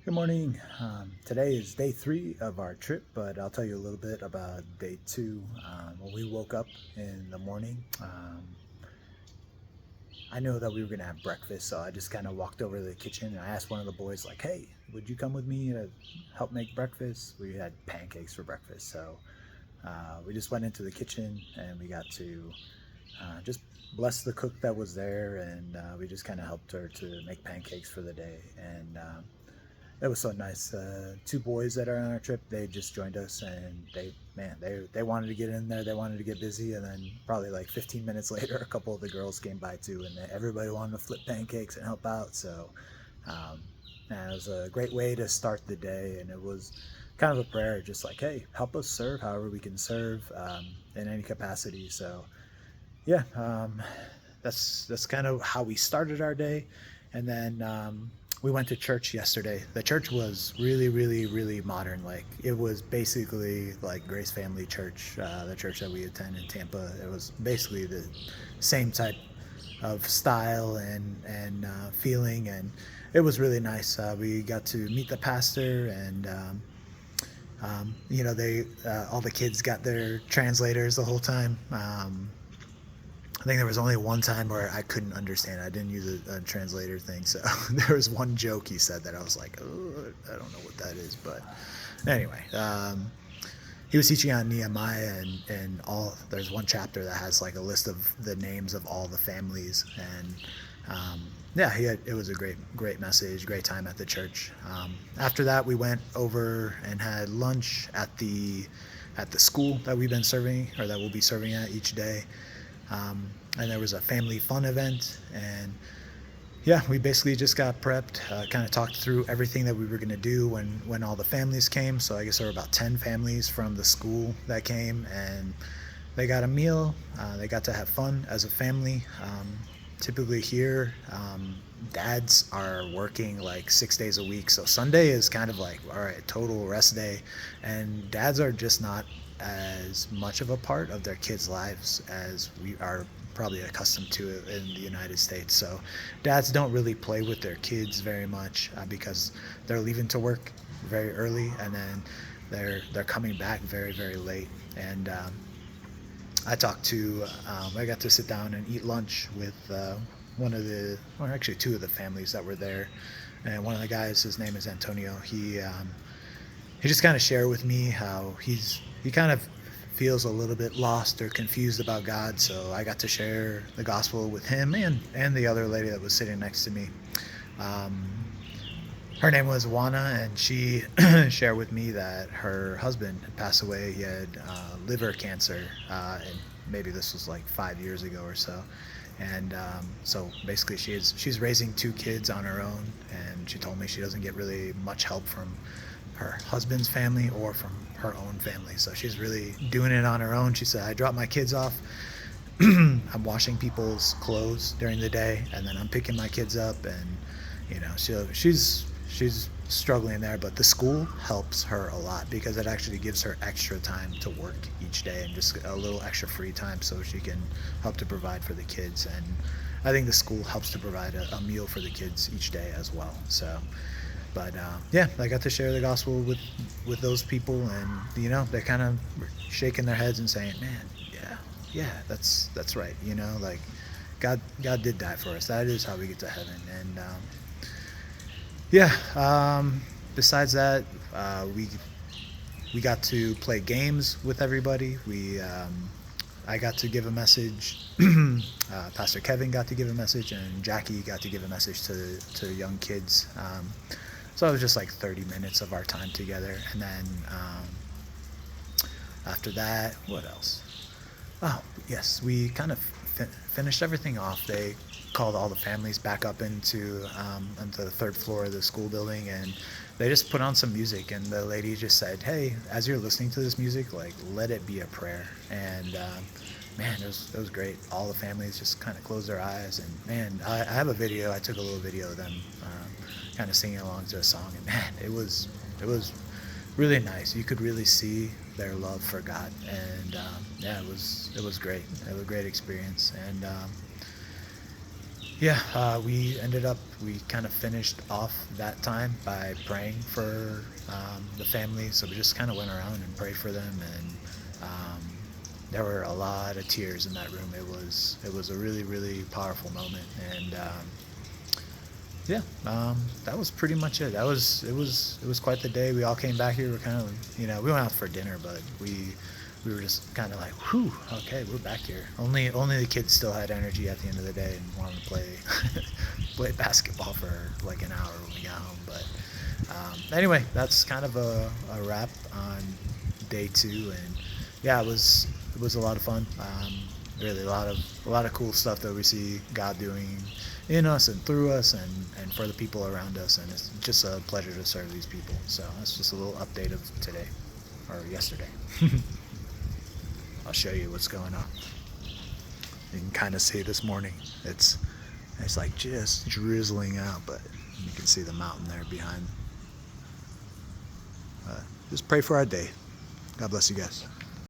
Good morning. Today is day 3 of our trip, but I'll tell you a little bit about day 2. When we woke up in the morning, I knew that we were going to have breakfast, so I just kind of walked over to the kitchen and I asked one of the boys, like, hey, would you come with me to help make breakfast? We had pancakes for breakfast, so we just went into the kitchen and we got to just bless the cook that was there, and we just kind of helped her to make pancakes for the day. And it was so nice. Two boys that are on our trip, they just joined us, and they wanted to get in there. They wanted to get busy, and then probably like 15 minutes later, a couple of the girls came by too, and everybody wanted to flip pancakes and help out. So, um, it was a great way to start the day, and it was kind of a prayer, just like, hey, help us serve however we can serve in any capacity. So, yeah, that's kind of how we started our day. And then we went to church yesterday. The church was really, really, really modern. Like, it was basically like Grace Family Church, the church that we attend in Tampa. It was basically the same type of style and feeling, and it was really nice. We got to meet the pastor, and they all the kids got their translators the whole time. I think there was only one time where I couldn't understand. I didn't use a translator thing. So there was one joke he said that I was like, oh, I don't know what that is. But anyway, he was teaching on Nehemiah, and there's one chapter that has like a list of the names of all the families. And yeah, it was a great message, great time at the church. After that, we went over and had lunch at the school that we've been serving, or that we'll be serving at each day. And there was a family fun event, and yeah, we basically just got prepped, kind of talked through everything that we were going to do when all the families came. So I guess there were about 10 families from the school that came, and they got a meal. They got to have fun as a family. Typically here, dads are working like 6 days a week, so Sunday is kind of like, all right, total rest day, and dads are just not as much of a part of their kids' lives as we are probably accustomed to it in the United States. So dads don't really play with their kids very much because they're leaving to work very early, and then they're coming back very, very late. And I got to sit down and eat lunch with actually two of the families that were there. And one of the guys, his name is Antonio. He just kind of shared with me how he kind of feels a little bit lost or confused about God. So I got to share the gospel with him and the other lady that was sitting next to me. Her name was Juana, and she shared with me that her husband had passed away. He had liver cancer, and maybe this was like 5 years ago or so. And so basically, she's raising two kids on her own, and she told me she doesn't get really much help from her husband's family or from her own family. So she's really doing it on her own. She said, I drop my kids off. I'm washing people's clothes during the day, and then I'm picking my kids up, and she's struggling there, but the school helps her a lot because it actually gives her extra time to work each day and just a little extra free time so she can help to provide for the kids. And I think the school helps to provide a meal for the kids each day as well. So, but yeah, I got to share the gospel with those people, and they kind of shaking their heads and saying, man, yeah, that's right. Like, God did die for us. That is how we get to heaven. And yeah. Besides that, we got to play games with everybody. I got to give a message. Pastor Kevin got to give a message, and Jackie got to give a message to young kids. So it was just like 30 minutes of our time together, and then after that, what else? Oh, yes, we kind of finished everything off. They called all the families back up into the third floor of the school building, and they just put on some music. And the lady just said, "Hey, as you're listening to this music, like, let it be a prayer." And man, it was great. All the families just kind of closed their eyes, and man, I have a video. I took a little video of them kind of singing along to a song, and man, it was really nice. You could really see their love for God, and yeah, it was great. It was a great experience. And Yeah, we kind of finished off that time by praying for the family. So we just kind of went around and prayed for them, and um, there were a lot of tears in that room. It was a really really powerful moment, and yeah, that was pretty much it. It was quite the day. We all came back here. We're kind of we went out for dinner, but we were just kind of like, whew, okay, we're back here. Only the kids still had energy at the end of the day and wanted to play play basketball for like an hour when we got home. But anyway, that's kind of a wrap on day 2, and yeah, it was a lot of fun. Really, a lot of cool stuff that we see God doing in us and through us, and for the people around us, and it's just a pleasure to serve these people. So that's just a little update of today or yesterday. I'll show you what's going on. You can kind of see this morning. It's like just drizzling out, but you can see the mountain there behind. Just pray for our day. God bless you guys.